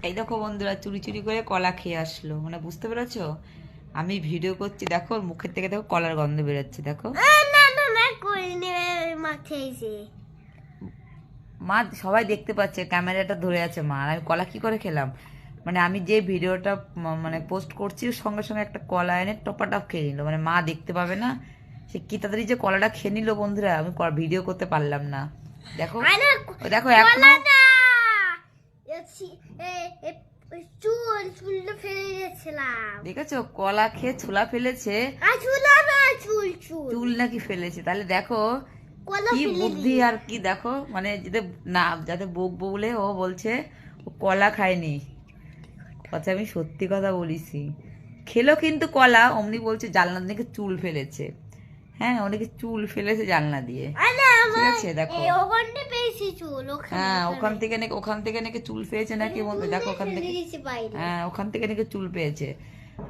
এই দেখো বন্ধুরা চুরি চুরি করে কলা খেয়ে আসলো, মানে বুঝতে পেরেছো? আমি ভিডিও করছি, দেখো ওর মুখের থেকে দেখো কলার গন্ধ বেরোচ্ছে, দেখো। মা সবাই দেখতে পাচ্ছে, ক্যামেরাটা ধরে আছে মা, আর আমি কলা কি করে খেলাম? মানে আমি যে ভিডিওটা মানে পোস্ট করছি ওর সঙ্গে সঙ্গে একটা কলা এনে টপাটপ খেয়ে নিল, মানে মা দেখতে পাবে না। সে কি তাড়াতাড়ি যে কলাটা খেয়ে নিল বন্ধুরা, আমি ভিডিও করতে পারলাম না। দেখো দেখো এখনো দেখেছো কলা খেয়ে ছোলা ফেলেছে, চুল নাকি ফেলেছে। তাহলে দেখো কি বুদ্ধি আর কি, দেখো মানে যাতে না যাতে বকবো বলে ও বলছে ও কলা খায়নি। কথা আমি সত্যি কথা বলিছি, খেলো কিন্তু কলা, অমনি বলছে জানলা থেকে চুল ফেলেছে। হ্যাঁ অনেকে চুল ফেলেছে জানলা দিয়ে, ঠিক আছে দেখো। হ্যাঁ ওখান থেকে নাকি চুল পেয়েছে নাকি বন্ধু, দেখো ওখান থেকে, হ্যাঁ ওখান থেকে নাকি চুল পেয়েছে।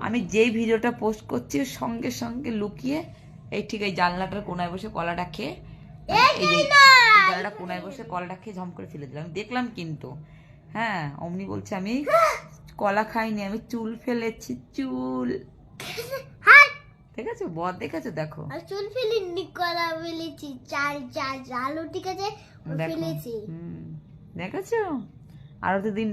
আমি যেই ভিডিওটা পোস্ট করছি ওর সঙ্গে সঙ্গে লুকিয়ে এই ঠিক এই জানলাটার কোনায় বসে কলাটা খেয়ে, এই যে জানলাটা কোনায় বসে কলাটা খেয়ে ঝম করে ফেলে দিলাম, দেখলাম কিন্তু। হ্যাঁ অমনি বলছে আমি কলা খাইনি, আমি চুল ফেলেছি, চুল। দেখেছো বদ, দেখেছো দেখো চুল ফেলিনি, কলা ফেলেছি, চাল আলু ঠিক আছে ফেলেছি। দেখেছো, আরো তো দিন